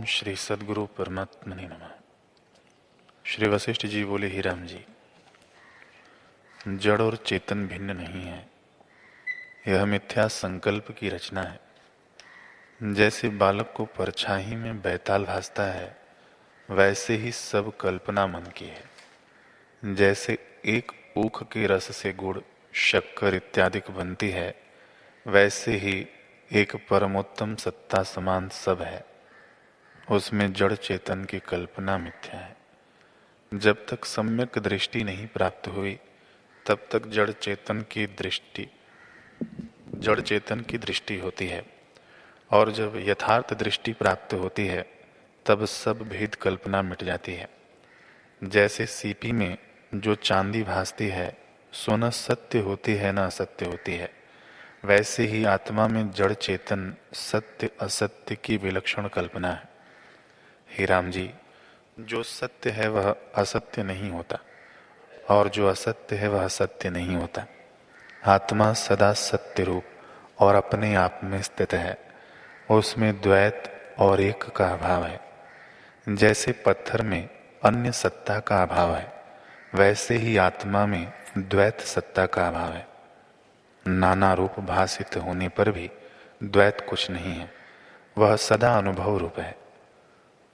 ओम श्री सद्गुरु परमात्मने नमः। श्री वशिष्ठ जी बोले, ही राम जी, जड़ और चेतन भिन्न नहीं है। यह मिथ्या संकल्प की रचना है। जैसे बालक को परछाई में बैताल भासता है, वैसे ही सब कल्पना मन की है। जैसे एक ऊख के रस से गुड़, शक्कर इत्यादि बनती है, वैसे ही एक परमोत्तम सत्ता समान सब है। उसमें जड़ चेतन की कल्पना मिथ्या है। जब तक सम्यक दृष्टि नहीं प्राप्त हुई, तब तक जड़ चेतन की दृष्टि होती है, और जब यथार्थ दृष्टि प्राप्त होती है, तब सब भेद कल्पना मिट जाती है। जैसे सीपी में जो चांदी भासती है, सो न सत्य होती है न असत्य होती है, वैसे ही आत्मा में जड़ चेतन सत्य असत्य की विलक्षण कल्पना है। हे राम जी, जो सत्य है वह असत्य नहीं होता, और जो असत्य है वह सत्य नहीं होता। आत्मा सदा सत्य रूप और अपने आप में स्थित है। उसमें द्वैत और एक का अभाव है। जैसे पत्थर में अन्य सत्ता का अभाव है, वैसे ही आत्मा में द्वैत सत्ता का अभाव है। नाना रूप भासित होने पर भी द्वैत कुछ नहीं है, वह सदा अनुभव रूप है।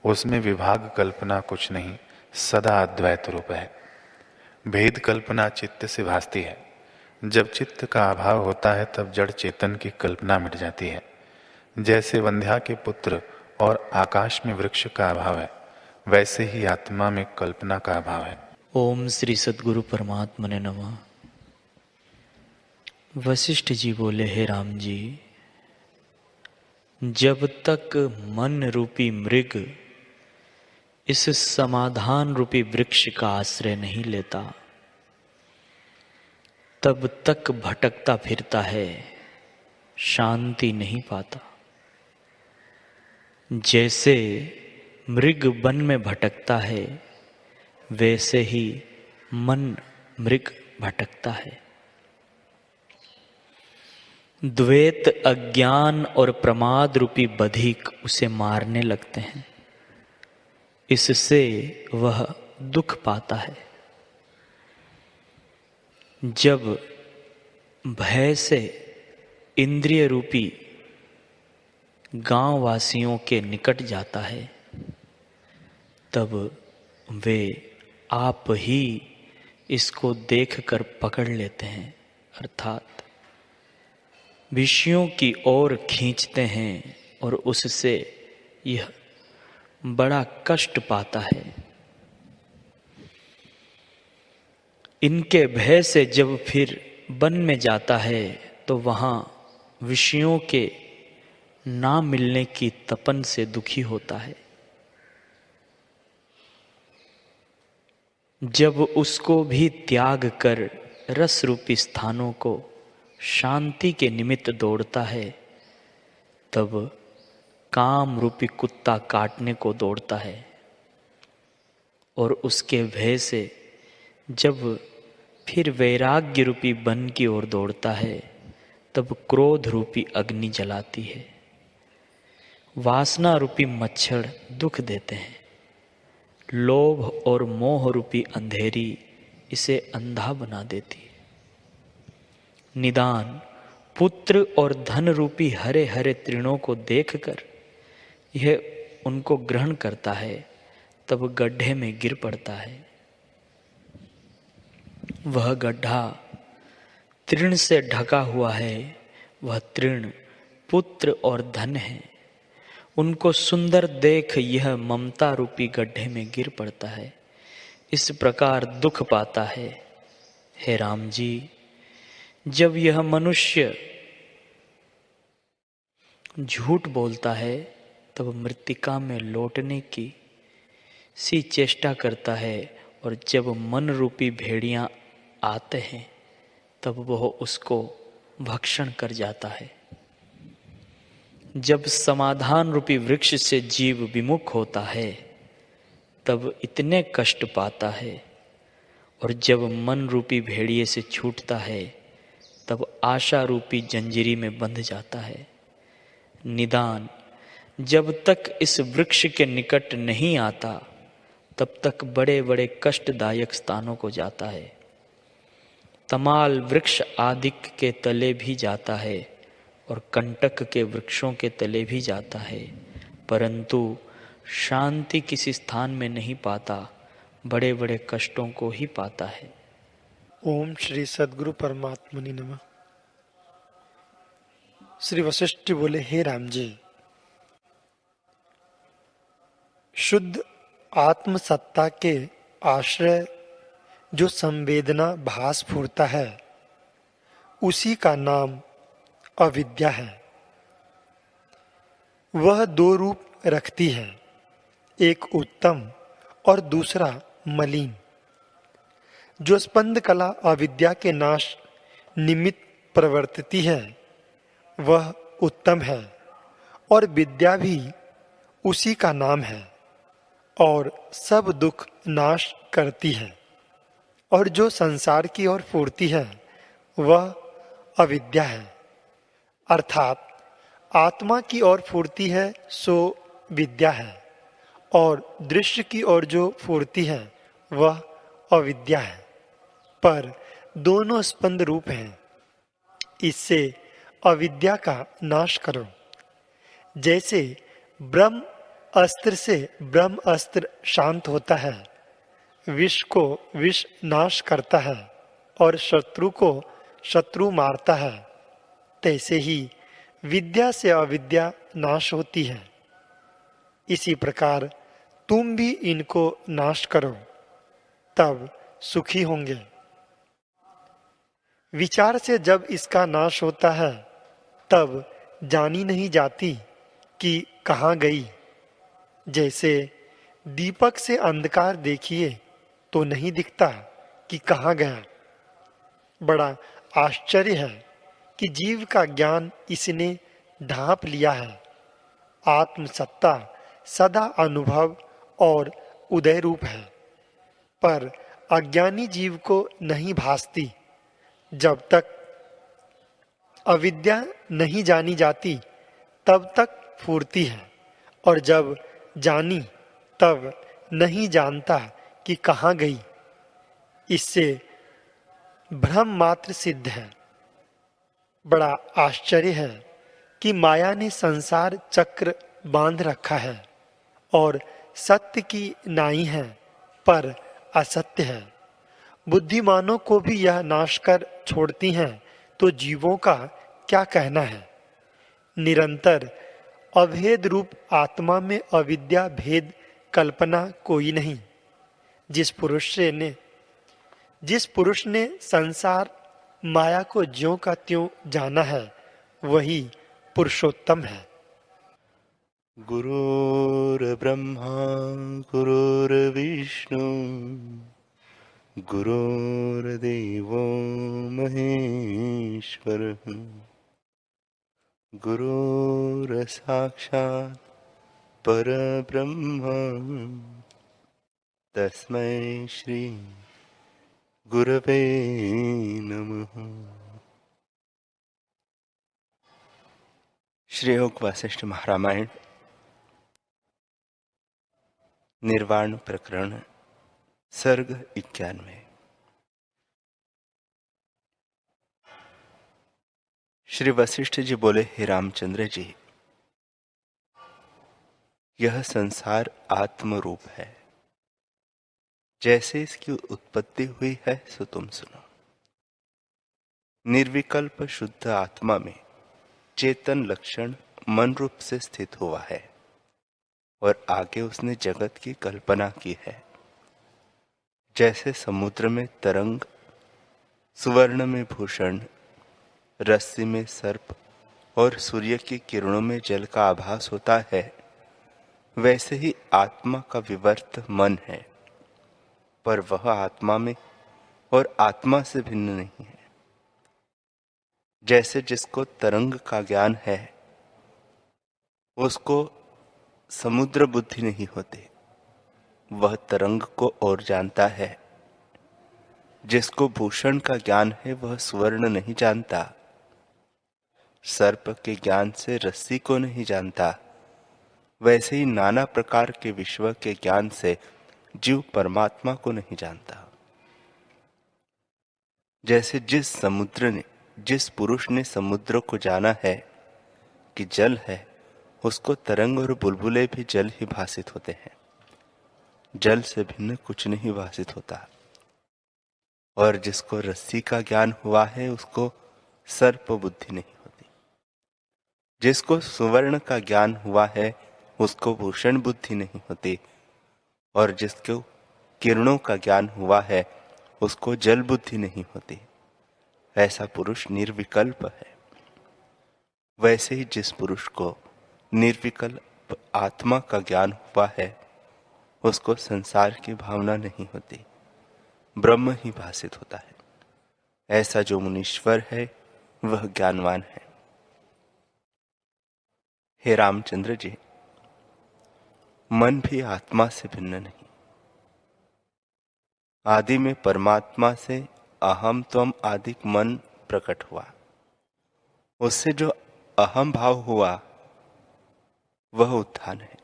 उसमें विभाग कल्पना कुछ नहीं, सदा अद्वैत रूप है। भेद कल्पना चित्त से भासती है। जब चित्त का अभाव होता है, तब जड़ चेतन की कल्पना मिट जाती है। जैसे वंध्या के पुत्र और आकाश में वृक्ष का अभाव है, वैसे ही आत्मा में कल्पना का अभाव है। ओम श्री सद्गुरु परमात्मने नमः। वशिष्ठ जी बोले, हे राम जी, जब तक मन रूपी मृग इस समाधान रूपी वृक्ष का आश्रय नहीं लेता, तब तक भटकता फिरता है, शांति नहीं पाता। जैसे मृग वन में भटकता है, वैसे ही मन मृग भटकता है। द्वैत, अज्ञान और प्रमाद रूपी बधिक उसे मारने लगते हैं। इससे वह दुख पाता है। जब भय से इंद्रिय रूपी गांव वासियों के निकट जाता है, तब वे आप ही इसको देखकर पकड़ लेते हैं, अर्थात विषयों की ओर खींचते हैं, और उससे यह बड़ा कष्ट पाता है। इनके भय से जब फिर वन में जाता है, तो वहां विषयों के ना मिलने की तपन से दुखी होता है। जब उसको भी त्याग कर रस रूपी स्थानों को शांति के निमित्त दौड़ता है, तब काम रूपी कुत्ता काटने को दौड़ता है। और उसके भय से जब फिर वैराग्य रूपी वन की ओर दौड़ता है, तब क्रोध रूपी अग्नि जलाती है। वासना रूपी मच्छर दुख देते हैं। लोभ और मोह रूपी अंधेरी इसे अंधा बना देती है। निदान पुत्र और धन रूपी हरे हरे तृणों को देखकर यह उनको ग्रहण करता है, तब गड्ढे में गिर पड़ता है। वह गड्ढा तृण से ढका हुआ है। वह तृण पुत्र और धन है। उनको सुंदर देख यह ममता रूपी गड्ढे में गिर पड़ता है। इस प्रकार दुख पाता है। हे राम जी, जब यह मनुष्य झूठ बोलता है, तब मृत्तिका में लौटने की सी चेष्टा करता है, और जब मन रूपी भेड़ियां आते हैं, तब वह उसको भक्षण कर जाता है। जब समाधान रूपी वृक्ष से जीव विमुख होता है, तब इतने कष्ट पाता है, और जब मन रूपी भेड़िए से छूटता है, तब आशा रूपी जंजीरी में बंध जाता है। निदान जब तक इस वृक्ष के निकट नहीं आता तब तक बड़े बड़े कष्टदायक स्थानों को जाता है। तमाल वृक्ष आदि के तले भी जाता है और कंटक के वृक्षों के तले भी जाता है, परंतु शांति किसी स्थान में नहीं पाता, बड़े बड़े कष्टों को ही पाता है। ओम श्री सद्गुरु परमात्मनि नमः। श्री वशिष्ठ बोले, हे राम जी, शुद्ध आत्म सत्ता के आश्रय जो संवेदना भास फूरता है, उसी का नाम अविद्या है। वह दो रूप रखती है, एक उत्तम और दूसरा मलिन। जो स्पंद कला अविद्या के नाश निमित्त प्रवर्तती है, वह उत्तम है, और विद्या भी उसी का नाम है और सब दुख नाश करती है। और जो संसार की ओर फूरती है, वह अविद्या है। अर्थात आत्मा की ओर फूरती है सो विद्या है, और दृश्य की ओर जो फूरती है वह अविद्या है। पर दोनों स्पंद रूप हैं। इससे अविद्या का नाश करो। जैसे ब्रह्म अस्त्र से ब्रह्म अस्त्र शांत होता है, विष को विष नाश करता है और शत्रु को शत्रु मारता है, तैसे ही विद्या से अविद्या नाश होती है। इसी प्रकार तुम भी इनको नाश करो, तब सुखी होंगे। विचार से जब इसका नाश होता है, तब जानी नहीं जाती कि कहाँ गई। जैसे दीपक से अंधकार देखिए तो नहीं दिखता कि कहाँ गया। बड़ा आश्चर्य है कि जीव का ज्ञान इसने ढांप लिया है। आत्मसत्ता सदा अनुभव और उदय रूप है, पर अज्ञानी जीव को नहीं भासती। जब तक अविद्या नहीं जानी जाती तब तक फूरती है, और जब जानी तब नहीं जानता कि कहाँ गई। इससे भ्रम मात्र सिद्ध है। बड़ा आश्चर्य है कि माया ने संसार चक्र बांध रखा है और सत्य की नाई है, पर असत्य है। बुद्धिमानों को भी यह नाश कर छोड़ती हैं, तो जीवों का क्या कहना है। निरंतर अभेद रूप आत्मा में अविद्या भेद कल्पना कोई नहीं। जिस पुरुष ने संसार माया को ज्यों का त्यों जाना है, वही पुरुषोत्तम है। गुरुर्ब्रह्मा गुरुर्विष्णु गुरुर्देवो महेश्वरः गुरुर्साक्षात् परब्रह्म तस्मै श्री गुरवे नमः। श्री योग वासिष्ठ महारामायण निर्वाण प्रकरण सर्ग 91। श्री वशिष्ठ जी बोले, हे रामचंद्र जी, यह संसार आत्म रूप है। जैसे इसकी उत्पत्ति हुई है सो तुम सुनो। निर्विकल्प शुद्ध आत्मा में चेतन लक्षण मन रूप से स्थित हुआ है, और आगे उसने जगत की कल्पना की है। जैसे समुद्र में तरंग, सुवर्ण में भूषण, रस्सी में सर्प और सूर्य की किरणों में जल का आभास होता है, वैसे ही आत्मा का विवर्त मन है, पर वह आत्मा में और आत्मा से भिन्न नहीं है। जैसे जिसको तरंग का ज्ञान है, उसको समुद्र बुद्धि नहीं होती, वह तरंग को और जानता है। जिसको भूषण का ज्ञान है, वह सुवर्ण नहीं जानता। सर्प के ज्ञान से रस्सी को नहीं जानता, वैसे ही नाना प्रकार के विश्व के ज्ञान से जीव परमात्मा को नहीं जानता। जैसे जिस पुरुष ने समुद्र को जाना है कि जल है, उसको तरंग और बुलबुले भी जल ही भासित होते हैं। जल से भिन्न कुछ नहीं भासित होता। और जिसको रस्सी का ज्ञान हुआ है, उसको सर्प बुद्धि नहीं होती। जिसको सुवर्ण का ज्ञान हुआ है, उसको भूषण बुद्धि नहीं होती। और जिसको किरणों का ज्ञान हुआ है, उसको जल बुद्धि नहीं होती। ऐसा पुरुष निर्विकल्प है। वैसे ही जिस पुरुष को निर्विकल्प आत्मा का ज्ञान हुआ है, उसको संसार की भावना नहीं होती, ब्रह्म ही भासित होता है। ऐसा जो मुनीश्वर है, वह ज्ञानवान है। हे रामचंद्र जी, मन भी आत्मा से भिन्न नहीं। आदि में परमात्मा से अहम त्वम आदि मन प्रकट हुआ। उससे जो अहम भाव हुआ, वह उत्थान है।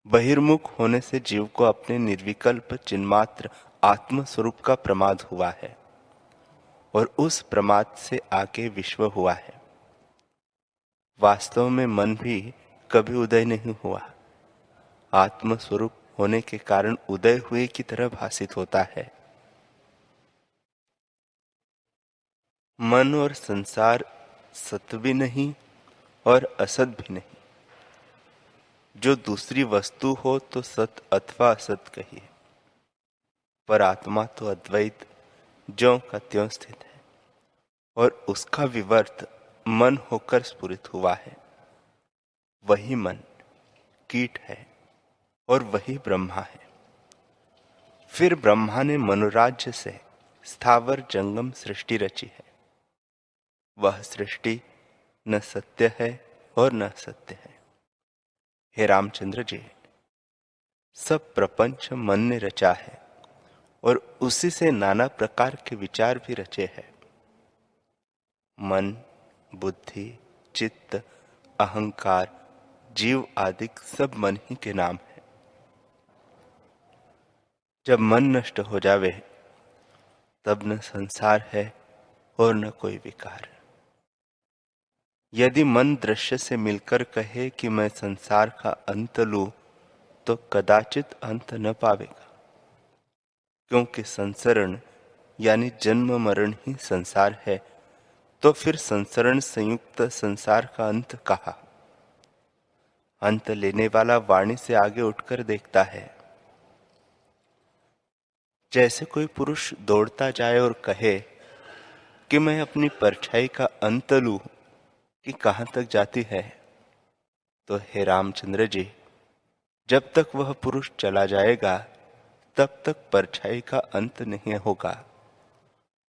बहिर्मुख होने से जीव को अपने निर्विकल्प चिन्मात्र आत्म स्वरूप का प्रमाद हुआ है, और उस प्रमाद से आगे विश्व हुआ है। वास्तव में मन भी कभी उदय नहीं हुआ, आत्म स्वरूप होने के कारण उदय हुए की तरह भासित होता है। मन और संसार सत भी नहीं और असत भी नहीं। जो दूसरी वस्तु हो तो सत अथवा असत कहिए, पर आत्मा तो अद्वैत ज्यों का त्यों स्थित है, और उसका विवर्त मन होकर स्फुरित हुआ है। वही मन कीट है और वही ब्रह्मा है। फिर ब्रह्मा ने मनोराज्य से स्थावर जंगम सृष्टि रची है। वह सृष्टि न सत्य है और न असत्य है। हे रामचंद्र जी, सब प्रपंच मन ने रचा है, और उसी से नाना प्रकार के विचार भी रचे हैं। मन, बुद्धि, चित्त, अहंकार, जीव आदि सब मन ही के नाम है। जब मन नष्ट हो जावे, तब न संसार है और न कोई विकार। यदि मन दृश्य से मिलकर कहे कि मैं संसार का अंत लूं, तो कदाचित अंत न पावेगा, क्योंकि संसरण यानी जन्म मरण ही संसार है। तो फिर संसरण संयुक्त संसार का अंत कहा। अंत लेने वाला वाणी से आगे उठकर देखता है। जैसे कोई पुरुष दौड़ता जाए और कहे कि मैं अपनी परछाई का अंत लूं कि कहां तक जाती है, तो हे रामचंद्र जी, जब तक वह पुरुष चला जाएगा, तब तक परछाई का अंत नहीं होगा,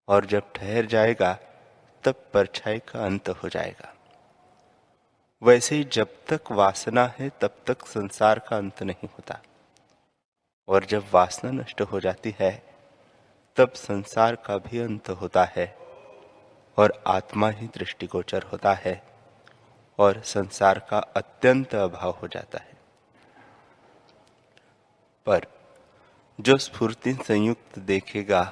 और जब ठहर जाएगा, तब परछाई का अंत हो जाएगा। वैसे ही जब तक वासना है, तब तक संसार का अंत नहीं होता, और जब वासना नष्ट हो जाती है, तब संसार का भी अंत होता है, और आत्मा ही दृष्टिगोचर होता है, और संसार का अत्यंत अभाव हो जाता है। पर जो स्फूर्ति संयुक्त देखेगा,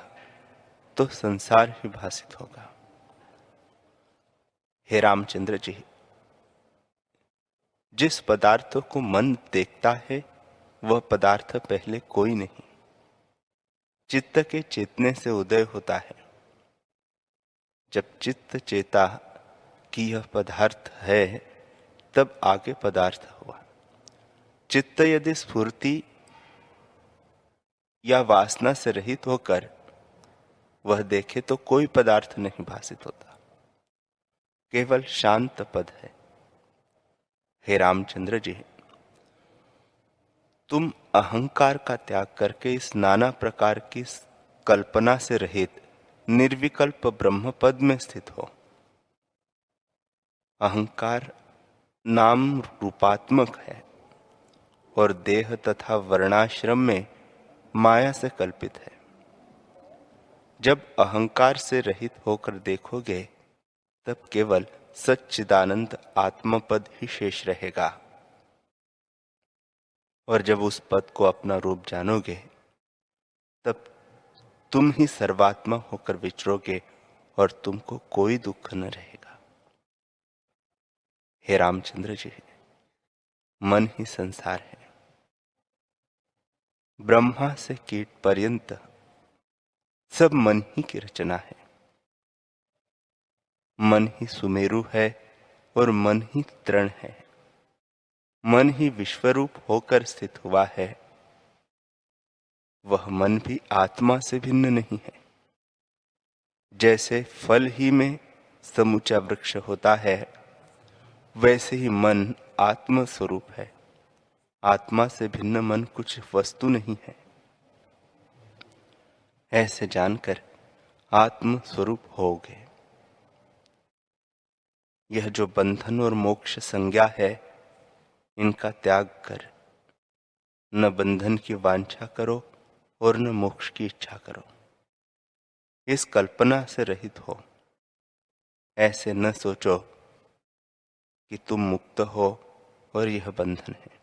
तो संसार ही भासित होगा। हे रामचंद्र जी, जिस पदार्थ को मन देखता है, वह पदार्थ पहले कोई नहीं, चित्त के चेतने से उदय होता है। जब चित्त चेता कि यह पदार्थ है, तब आगे पदार्थ हुआ। चित्त यदि स्फूर्ति या वासना से रहित होकर वह देखे, तो कोई पदार्थ नहीं भासित होता, केवल शांत पद है। हे रामचंद्र जी, तुम अहंकार का त्याग करके इस नाना प्रकार की कल्पना से रहित निर्विकल्प ब्रह्म पद में स्थित हो। अहंकार नाम रूपात्मक है और देह तथा वर्णाश्रम में माया से कल्पित है। जब अहंकार से रहित होकर देखोगे, तब केवल सच्चिदानंद आत्मपद ही शेष रहेगा। और जब उस पद को अपना रूप जानोगे तब तुम ही सर्वात्मा होकर विचरोगे और तुमको कोई दुख न रहेगा। हे रामचंद्र जी, मन ही संसार है। ब्रह्मा से कीट पर्यंत सब मन ही की रचना है। मन ही सुमेरु है और मन ही तृण है। मन ही विश्वरूप होकर स्थित हुआ है। वह मन भी आत्मा से भिन्न नहीं है। जैसे फल ही में समूचा वृक्ष होता है, वैसे ही मन आत्म स्वरूप है। आत्मा से भिन्न मन कुछ वस्तु नहीं है। ऐसे जानकर आत्म स्वरूप होगे। यह जो बंधन और मोक्ष संज्ञा है, इनका त्याग कर न बंधन की वांछा करो और न मोक्ष की इच्छा करो। इस कल्पना से रहित हो। ऐसे न सोचो कि तुम मुक्त हो और यह बंधन है।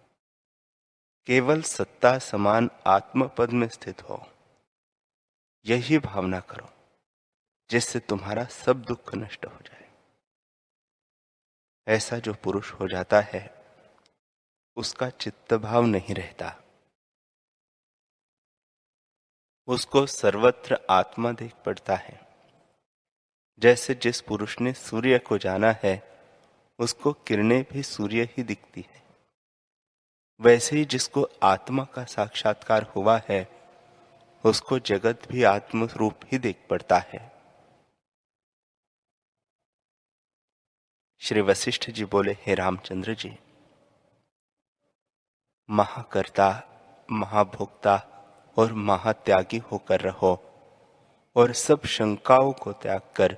केवल सत्ता समान आत्मपद में स्थित हो, यही भावना करो, जिससे तुम्हारा सब दुख नष्ट हो जाए। ऐसा जो पुरुष हो जाता है, उसका चित्त भाव नहीं रहता। उसको सर्वत्र आत्मा देख पड़ता है। जैसे जिस पुरुष ने सूर्य को जाना है, उसको किरणें भी सूर्य ही दिखती है। वैसे ही जिसको आत्मा का साक्षात्कार हुआ है, उसको जगत भी आत्म रूप ही देख पड़ता है। श्री वशिष्ठ जी बोले, हे रामचंद्र जी, महाकर्ता, महाभोक्ता और महात्यागी होकर रहो और सब शंकाओं को त्याग कर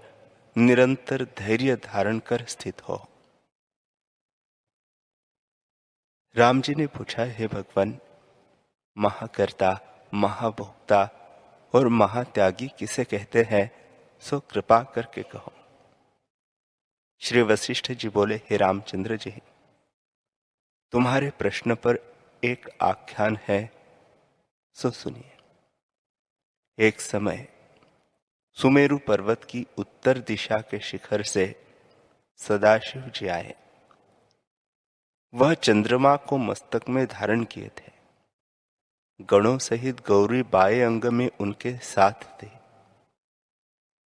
निरंतर धैर्य धारण कर स्थित हो। राम जी ने पूछा, हे भगवान, महाकर्ता, महाभोक्ता और महात्यागी किसे कहते हैं, सो कृपा करके कहो। श्री वशिष्ठ जी बोले, हे रामचंद्र जी, तुम्हारे प्रश्न पर एक आख्यान है, सो सुनिए। एक समय सुमेरु पर्वत की उत्तर दिशा के शिखर से सदाशिव जी आए। वह चंद्रमा को मस्तक में धारण किए थे। गणों सहित गौरी बाएं अंग में उनके साथ थे।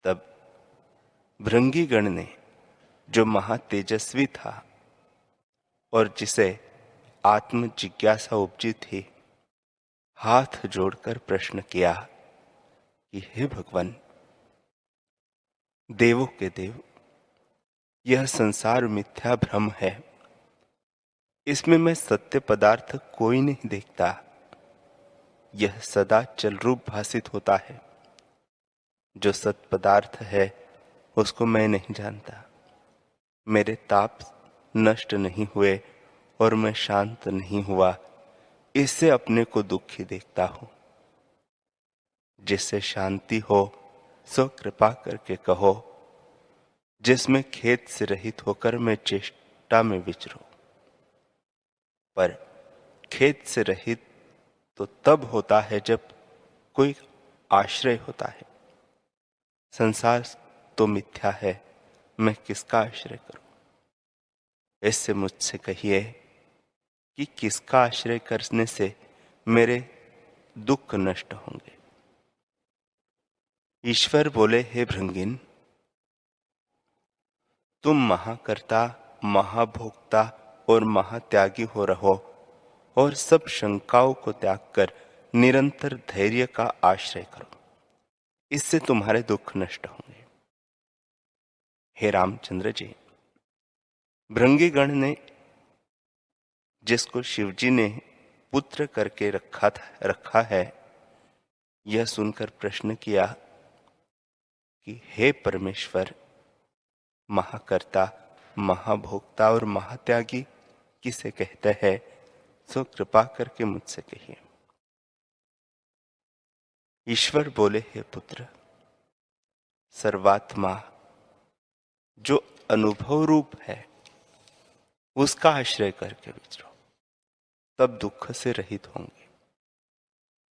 तब भृंगी गण ने, जो महातेजस्वी था और जिसे आत्म जिज्ञासा उपजी थी, हाथ जोड़कर प्रश्न किया कि हे भगवान, देवों के देव, यह संसार मिथ्या भ्रम है। इसमें मैं सत्य पदार्थ कोई नहीं देखता। यह सदा चल रूप भासित होता है। जो सत्य पदार्थ है, उसको मैं नहीं जानता। मेरे ताप नष्ट नहीं हुए और मैं शांत नहीं हुआ, इससे अपने को दुखी देखता हूं। जिससे शांति हो, सो कृपा करके कहो। जिसमें खेद से रहित होकर मैं चेष्टा में विचरूं। पर खेद से रहित तो तब होता है जब कोई आश्रय होता है। संसार तो मिथ्या है, मैं किसका आश्रय करूं? इससे मुझसे कहिए कि किसका आश्रय करने से मेरे दुख नष्ट होंगे। ईश्वर बोले, हे भृंगिन, तुम महाकर्ता, महाभोक्ता और महात्यागी हो रहो और सब शंकाओं को त्याग कर निरंतर धैर्य का आश्रय करो। इससे तुम्हारे दुख नष्ट होंगे। हे रामचंद्र जी, भृंगीगण ने, जिसको शिवजी ने पुत्र करके रखा है, यह सुनकर प्रश्न किया कि हे परमेश्वर, महाकर्ता, महाभोक्ता और महात्यागी किसे कहते हैं, सो कृपा करके मुझसे कहिए। ईश्वर बोले, हे पुत्र, सर्वात्मा जो अनुभव रूप है, उसका आश्रय करके विचरो। तब दुख से रहित होंगे।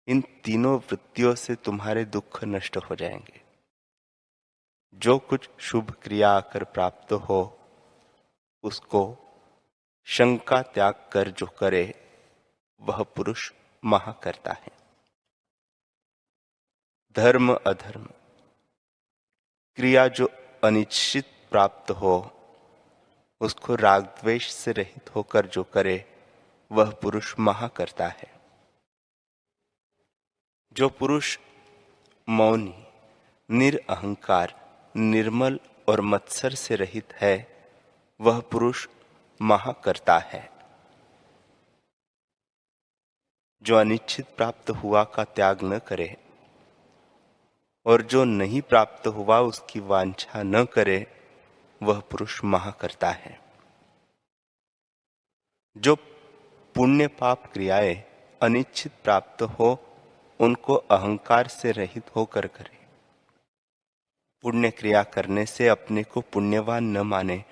इन तीनों वृत्तियों से तुम्हारे दुख नष्ट हो जाएंगे। जो कुछ शुभ क्रिया आकर प्राप्त हो उसको शंका त्याग कर जो करे वह पुरुष महा करता है। धर्म अधर्म क्रिया जो अनिश्चित प्राप्त हो उसको राग द्वेष से रहित होकर जो करे वह पुरुष महा करता है। जो पुरुष मौनी, निरअहंकार, निर्मल और मत्सर से रहित है वह पुरुष महा करता है। जो अनिश्चित प्राप्त हुआ का त्याग न करे और जो नहीं प्राप्त हुआ उसकी वांछा न करे वह पुरुष महा करता है। जो पुण्य पाप क्रियाएं अनिश्चित प्राप्त हो उनको अहंकार से रहित होकर करे। पुण्य क्रिया करने से अपने को पुण्यवान न माने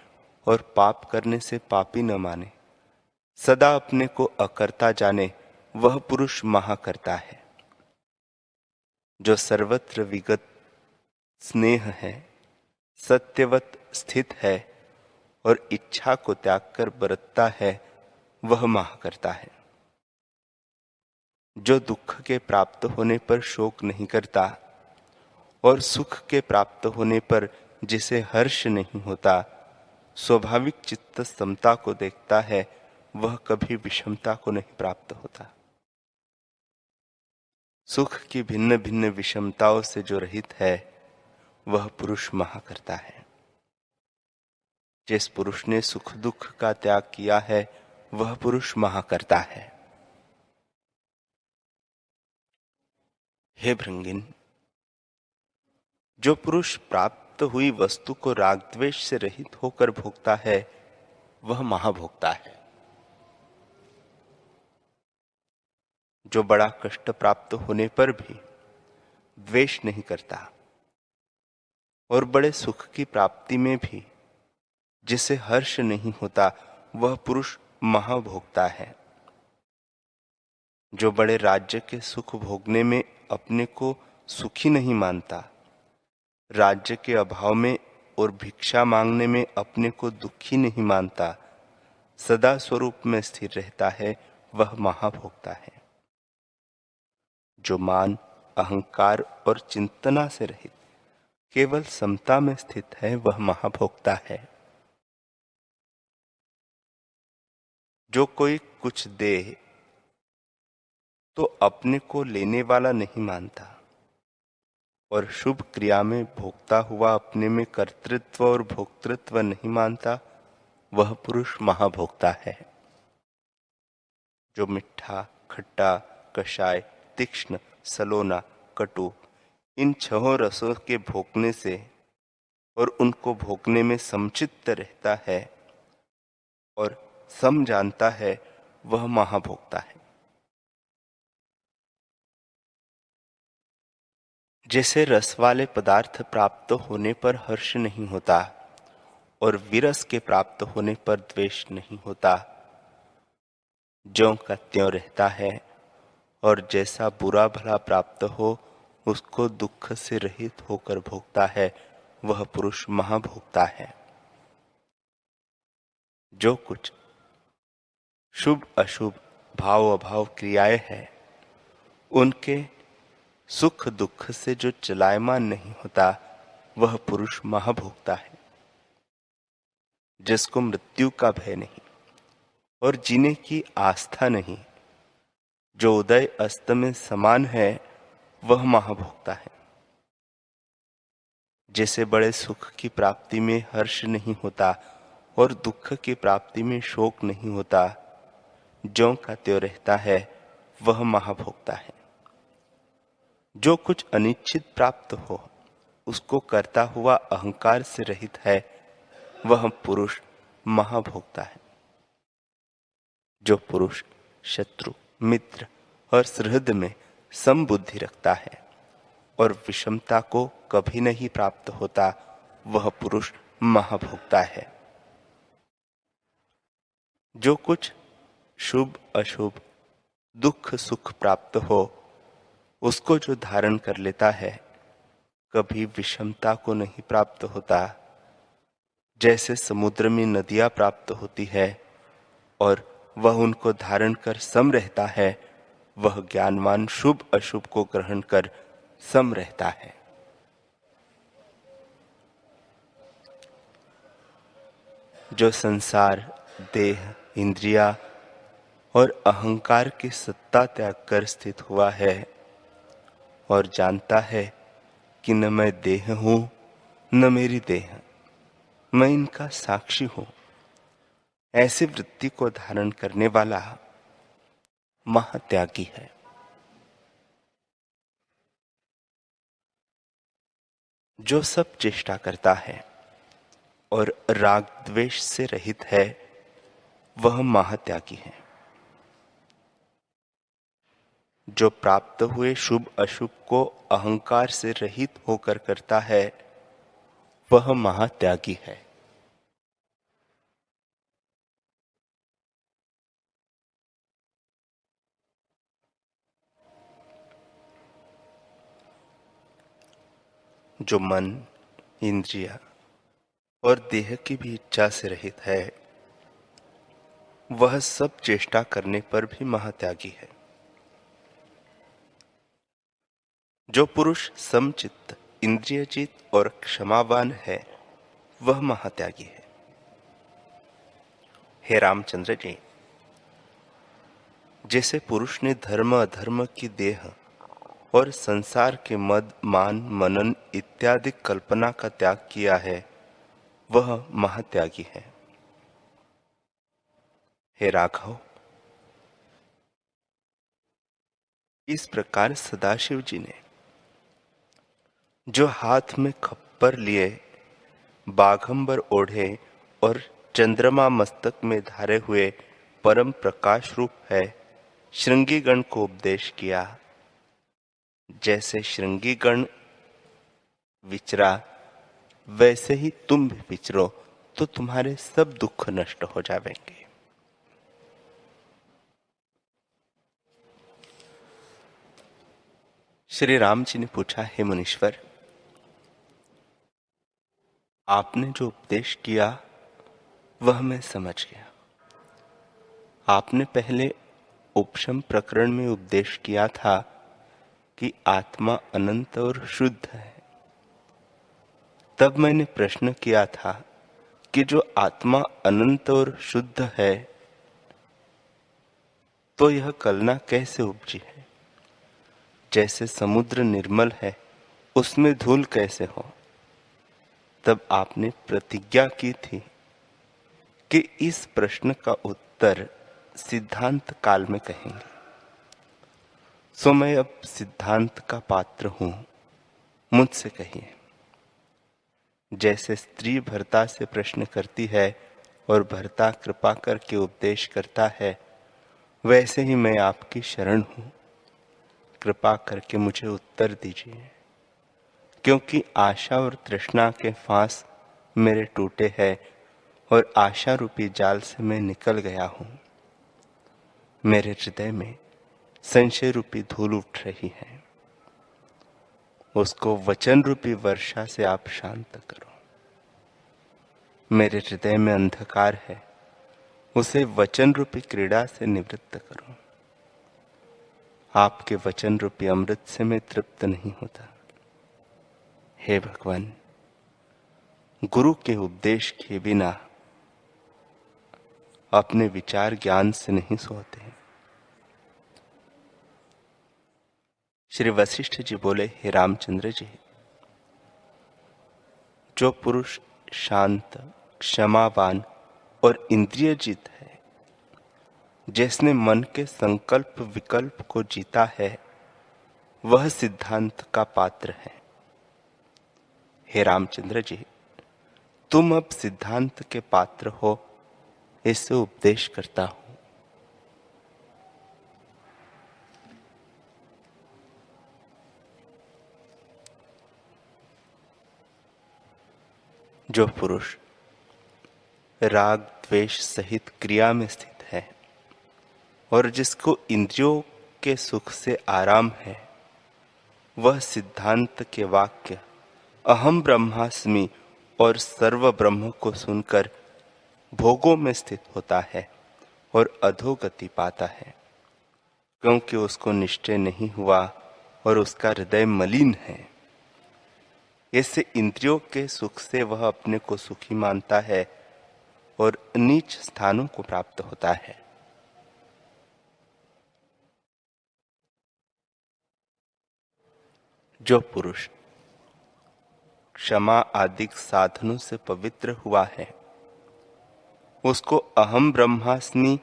और पाप करने से पापी न माने, सदा अपने को अकर्ता जाने वह पुरुष महा करता है। जो सर्वत्र विगत स्नेह है, सत्यवत स्थित है और इच्छा को त्याग कर बरतता है वह महा करता है। जो दुख के प्राप्त होने पर शोक नहीं करता और सुख के प्राप्त होने पर जिसे हर्ष नहीं होता, स्वाभाविक चित्त समता को देखता है वह कभी विषमता को नहीं प्राप्त होता। सुख की भिन्न भिन्न विषमताओं से जो रहित है वह पुरुष महा करता है। जिस पुरुष ने सुख दुख का त्याग किया है वह पुरुष महा करता है। हे भृंगिन, जो पुरुष प्राप्त हुई वस्तु को राग द्वेष से रहित होकर भोगता है वह महाभोक्ता है। जो बड़ा कष्ट प्राप्त होने पर भी द्वेष नहीं करता और बड़े सुख की प्राप्ति में भी जिसे हर्ष नहीं होता वह पुरुष महाभोक्ता है। जो बड़े राज्य के सुख भोगने में अपने को सुखी नहीं मानता, राज्य के अभाव में और भिक्षा मांगने में अपने को दुखी नहीं मानता, सदा स्वरूप में स्थिर रहता है वह महाभोक्ता है। जो मान, अहंकार और चिंतना से रहित केवल समता में स्थित है वह महाभोक्ता है। जो कोई कुछ दे तो अपने को लेने वाला नहीं मानता और शुभ क्रिया में भोगता हुआ अपने में कर्तृत्व और भोक्तृत्व नहीं मानता वह पुरुष महाभोक्ता है। जो मिठा, खट्टा, कषाय, तीक्ष्ण, सलोना, कटु इन छहों रसों के भोगने से और उनको भोगने में समचित्त रहता है और सम जानता है वह महाभोक्ता है। जैसे रस वाले पदार्थ प्राप्त होने पर हर्ष नहीं होता और विरस के प्राप्त होने पर द्वेष नहीं होता, ज्यों का त्यों रहता है और जैसा बुरा भला प्राप्त हो उसको दुख से रहित होकर भोगता है वह पुरुष महाभोक्ता है। जो कुछ शुभ अशुभ भाव अभाव क्रियाएं हैं उनके सुख दुख से जो चलायमान नहीं होता वह पुरुष महाभोक्ता है। जिसको मृत्यु का भय नहीं और जीने की आस्था नहीं, जो उदय अस्त में समान है वह महाभोक्ता है। जैसे बड़े सुख की प्राप्ति में हर्ष नहीं होता और दुख की प्राप्ति में शोक नहीं होता, ज्यों का त्यों रहता है वह महाभोक्ता है। जो कुछ अनिश्चित प्राप्त हो उसको करता हुआ अहंकार से रहित है वह पुरुष महाभोक्ता है। जो पुरुष शत्रु, मित्र और सुहृद में समबुद्धि रखता है और विषमता को कभी नहीं प्राप्त होता वह पुरुष महाभोक्ता है। जो कुछ शुभ अशुभ, दुख सुख प्राप्त हो, उसको जो धारण कर लेता है, कभी विषमता को नहीं प्राप्त होता। जैसे समुद्र में नदियां प्राप्त होती है और वह उनको धारण कर सम रहता है, वह ज्ञानवान शुभ अशुभ को ग्रहण कर सम रहता है। जो संसार, देह, इंद्रिया और अहंकार की सत्ता त्याग कर स्थित हुआ है और जानता है कि न मैं देह हूं न मेरी देह, मैं इनका साक्षी हूं, ऐसी वृत्ति को धारण करने वाला महात्यागी है। जो सब चेष्टा करता है और राग द्वेष से रहित है, वह महात्यागी है। जो प्राप्त हुए शुभ अशुभ को अहंकार से रहित होकर करता है, वह महात्यागी है। जो मन, इंद्रिया और देह की भी इच्छा से रहित है, वह सब चेष्टा करने पर भी महात्यागी है। जो पुरुष समचित्त, इंद्रियचित और क्षमावान है, वह महात्यागी है। हे रामचंद्र जी, जैसे पुरुष ने धर्म अधर्म की देह और संसार के मद मान मनन इत्यादि कल्पना का त्याग किया है, वह महात्यागी है। हे राघव, इस प्रकार सदाशिव जी ने जो हाथ में खप्पर लिए, बाघंबर ओढ़े और चंद्रमा मस्तक में धारे हुए परम प्रकाश रूप है, श्रृंगीगण को उपदेश किया। जैसे श्रृंगीगण विचरा, वैसे ही तुम भी विचरो, तो तुम्हारे सब दुख नष्ट हो जाएंगे। श्री राम जी ने पूछा, हे मुनीश्वर, आपने जो उपदेश किया वह मैं समझ गया। आपने पहले उपशम प्रकरण में उपदेश किया था कि आत्मा अनंत और शुद्ध है। तब मैंने प्रश्न किया था कि जो आत्मा अनंत और शुद्ध है, तो यह कलना कैसे उपजी है? जैसे समुद्र निर्मल है, उसमें धूल कैसे हो? तब आपने प्रतिज्ञा की थी कि इस प्रश्न का उत्तर सिद्धांत काल में कहेंगे। सो मैं अब सिद्धांत का पात्र हूं, मुझसे कहिए। जैसे स्त्री भर्ता से प्रश्न करती है और भर्ता कृपा करके उपदेश करता है, वैसे ही मैं आपकी शरण हूं। कृपा करके मुझे उत्तर दीजिए, क्योंकि आशा और तृष्णा के फांस मेरे टूटे हैं और आशा रूपी जाल से मैं निकल गया हूं। मेरे हृदय में संशय रूपी धूल उठ रही है, उसको वचन रूपी वर्षा से आप शांत करो। मेरे हृदय में अंधकार है, उसे वचन रूपी क्रीड़ा से निवृत्त करो। आपके वचन रूपी अमृत से मैं तृप्त नहीं होता। हे भगवान, गुरु के उपदेश के बिना अपने विचार ज्ञान से नहीं सोते। श्री वशिष्ठ जी बोले, हे रामचंद्र जी, जो पुरुष शांत, क्षमावान और इंद्रियजित है, जिसने मन के संकल्प विकल्प को जीता है, वह सिद्धांत का पात्र है। हे रामचंद्र जी, तुम अब सिद्धांत के पात्र हो, इससे उपदेश करता हूं। जो पुरुष राग द्वेष सहित क्रिया में स्थित है, और जिसको इंद्रियों के सुख से आराम है, वह सिद्धांत के वाक्य अहम ब्रह्मास्मि और सर्व ब्रह्म को सुनकर भोगों में स्थित होता है और अधोगति पाता है, क्योंकि उसको निश्चय नहीं हुआ और उसका हृदय मलिन है। ऐसे इंद्रियों के सुख से वह अपने को सुखी मानता है और नीच स्थानों को प्राप्त होता है। जो पुरुष क्षमा आदि साधनों से पवित्र हुआ है, उसको अहम ब्रह्मास्मि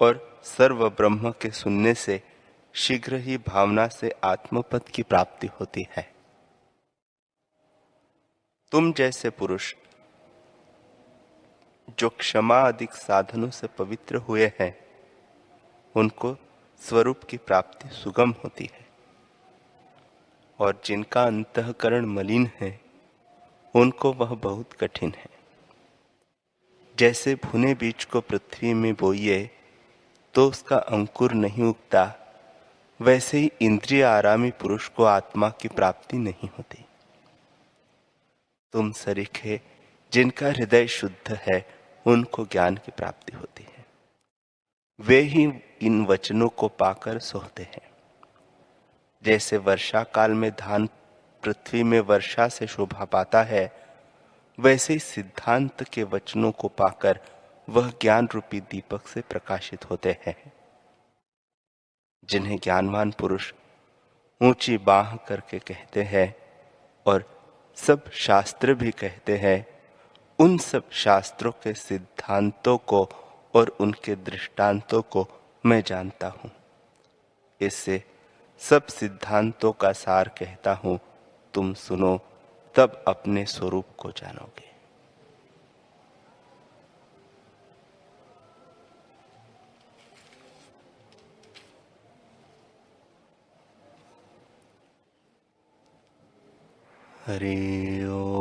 और सर्व ब्रह्म के सुनने से शीघ्र ही भावना से आत्मपद की प्राप्ति होती है। तुम जैसे पुरुष जो क्षमा आदि साधनों से पवित्र हुए हैं, उनको स्वरूप की प्राप्ति सुगम होती है, और जिनका अंतःकरण मलिन है, उनको वह बहुत कठिन है। जैसे भुने बीज को पृथ्वी में बोइए तो उसका अंकुर नहीं उगता, वैसे ही इंद्रिय आरामी पुरुष को आत्मा की प्राप्ति नहीं होती। तुम सरीखे जिनका हृदय शुद्ध है, उनको ज्ञान की प्राप्ति होती है। वे ही इन वचनों को पाकर सोहते हैं। जैसे वर्षा काल में धान पृथ्वी में वर्षा से शोभा पाता है, वैसे ही सिद्धांत के वचनों को पाकर वह ज्ञान रूपी दीपक से प्रकाशित होते हैं। जिन्हें ज्ञानवान पुरुष ऊंची बाह करके कहते हैं और सब शास्त्र भी कहते हैं, उन सब शास्त्रों के सिद्धांतों को और उनके दृष्टांतों को मैं जानता हूं। इससे सब सिद्धांतों का सार कहता हूं, तुम सुनो, तब अपने स्वरूप को जानोगे। हरि ओम।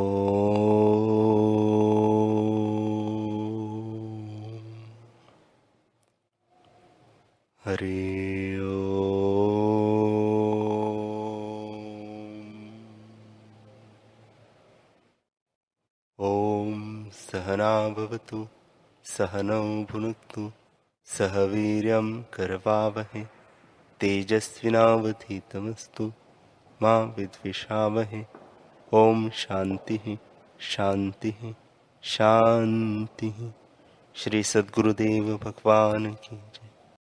हरि ओम। ओम सहना भवतु, सहनौ भुनक्तु, सह वीर्यं करवावहै, तेजस्विनावधीतमस्तु मा विद्विषावहै। ओम शांति शांति शांति। श्री सद्गुरुदेव भगवान की